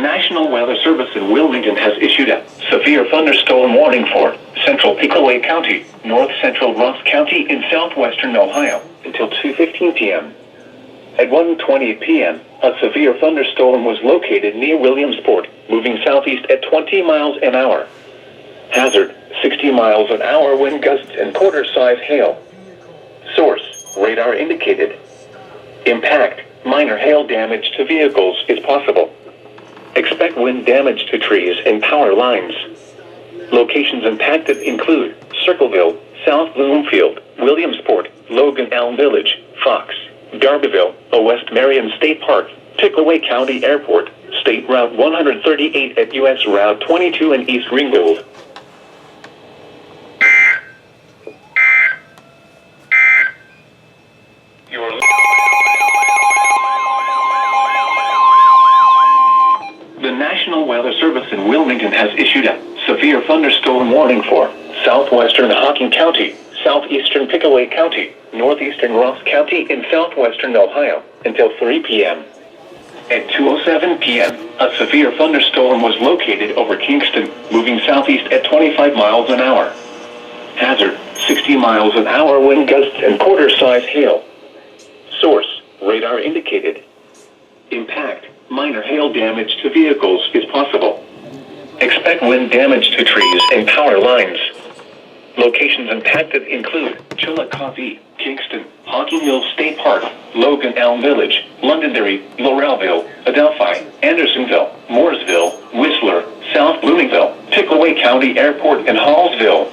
National Weather Service in Wilmington has issued a severe thunderstorm warning for central Pickaway County, north central Ross County in southwestern Ohio until 2:15 p.m. At 1:20 p.m., a severe thunderstorm was located near Williamsport, moving southeast at 20 miles an hour. Hazard, 60 miles an hour wind gusts and quarter-size hail. Source, radar indicated. Impact, minor hail damage to vehicles is possible. Expect wind damage to trees and power lines. Locations impacted include Circleville, South Bloomfield, Williamsport, Logan Elm Village, Fox, Darbyville, West Marion State Park, Pickaway County Airport, State Route 138 at U.S. Route 22 in East Ringgold. The National Weather Service in Wilmington has issued a severe thunderstorm warning for southwestern Hocking County, southeastern Pickaway County, northeastern Ross County in southwestern Ohio until 3 p.m. At 2:07 p.m., a severe thunderstorm was located over Kingston, moving southeast at 25 miles an hour. Hazard, 60 miles an hour wind gusts and quarter-size hail. Source, radar indicated. Impact, minor hail damage to vehicles is possible. Expect wind damage to trees and power lines. Locations impacted include Chillicothe, Kingston, Hocking Hills State Park, Logan Elm Village, Londonderry, Laurelville, Adelphi, Andersonville, Mooresville, Whistler, South Bloomingville, Pickaway County Airport, and Hallsville.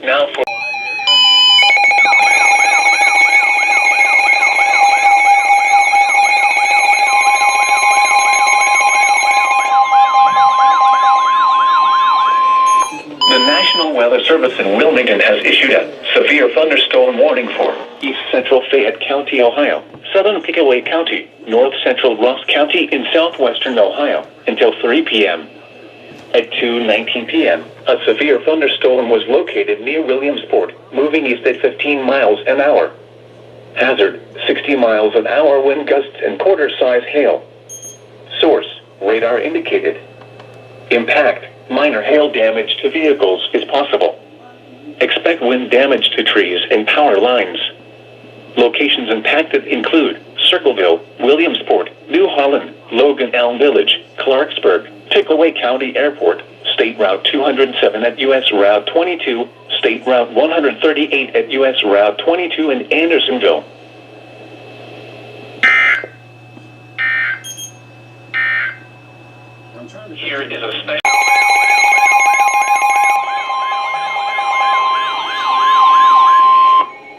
Now for the National Weather Service in Wilmington has issued a severe thunderstorm warning for east central Fayette County, Ohio, southern Pickaway County, north central Ross County in southwestern Ohio until 3 p.m. At 2:19 p.m., a severe thunderstorm was located near Williamsport, moving east at 15 miles an hour. Hazard, 60 miles an hour wind gusts and quarter-size hail. Source, radar indicated. Impact, minor hail damage to vehicles is possible. Expect wind damage to trees and power lines. Locations impacted include Circleville, Williamsport, New Holland, Logan Elm Village, Clarksburg, Pickaway County Airport, State Route 207 at U.S. Route 22, State Route 138 at U.S. Route 22 in Andersonville. Here is a special.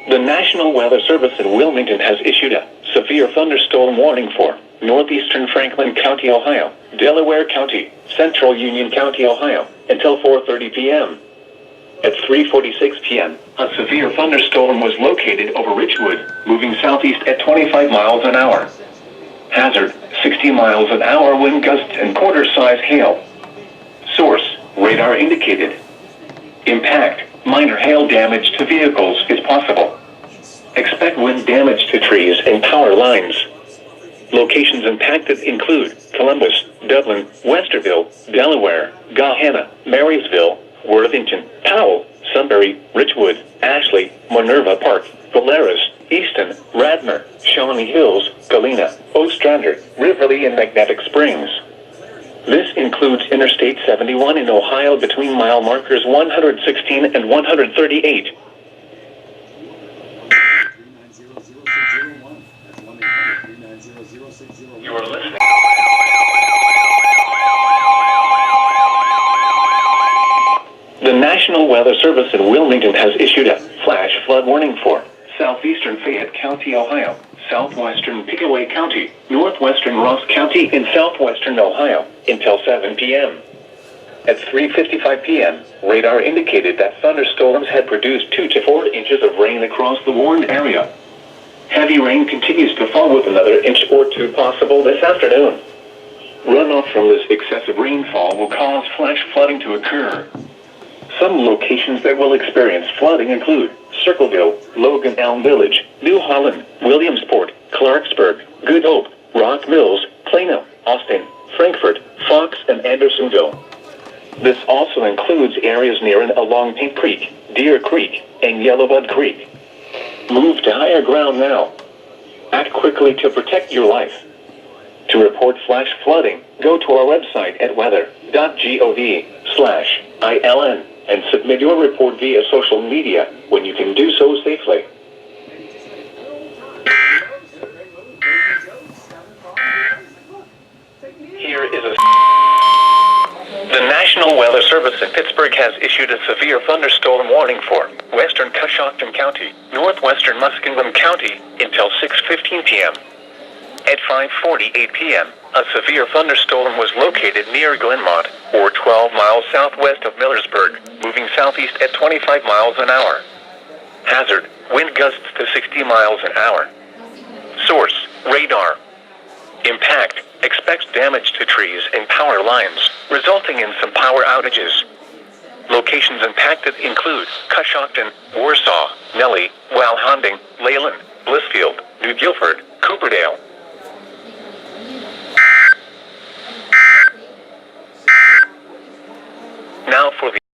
The National Weather Service in Wilmington has issued a severe thunderstorm warning for northeastern Franklin County, Ohio, Delaware County, central Union County, Ohio, until 4:30 p.m. At 3:46 p.m., a severe thunderstorm was located over Richwood, moving southeast at 25 miles an hour. Hazard, 60 miles an hour wind gusts and quarter-size hail. Source, radar indicated. Impact, minor hail damage to vehicles is possible. Expect wind damage to trees and power lines. Locations impacted include Columbus, Dublin, Westerville, Delaware, Gahanna, Marysville, Worthington, Powell, Sunbury, Richwood, Ashley, Minerva Park, Valeris, Easton, Radnor, Shawnee Hills, Galena, Ostrander, Riverly, and Magnetic Springs. This includes Interstate 71 in Ohio between mile markers 116 and 138. You are listening. The National Weather Service in Wilmington has issued a flash flood warning for southeastern Fayette County, Ohio, southwestern Pickaway County, northwestern Ross County in southwestern Ohio until 7 p.m. At 3:55 p.m., radar indicated that thunderstorms had produced 2 to 4 inches of rain across the warned area. Heavy rain continues to fall with another inch or 2 possible this afternoon. Runoff from this excessive rainfall will cause flash flooding to occur. Some locations that will experience flooding include Circleville, Logan Elm Village, New Holland, Williamsport, Clarksburg, Good Hope, Rock Mills, Plano, Austin, Frankfort, Fox, and Andersonville. This also includes areas near and along Pink Creek, Deer Creek, and Yellowbud Creek. Move to higher ground now. Act quickly to protect your life. To report flash flooding, go to our website at weather.gov/ILN and submit your report via social media when you can do so safely. Here is the National Weather Service in Pittsburgh has issued a severe thunderstorm warning for western Coshocton County, northwestern Muskingum County until 6:15 p.m. At 5:48 p.m., a severe thunderstorm was located near Glenmont, or 12 miles southwest of Millersburg, moving southeast at 25 miles an hour. Hazard, wind gusts to 60 miles an hour. Source, radar. Impact, expects damage to trees and power lines, resulting in some power outages. Locations impacted include Coshocton, Warsaw, Nellie, Walhonding, Leyland, Blissfield, New Guilford, Cooperdale. Now for the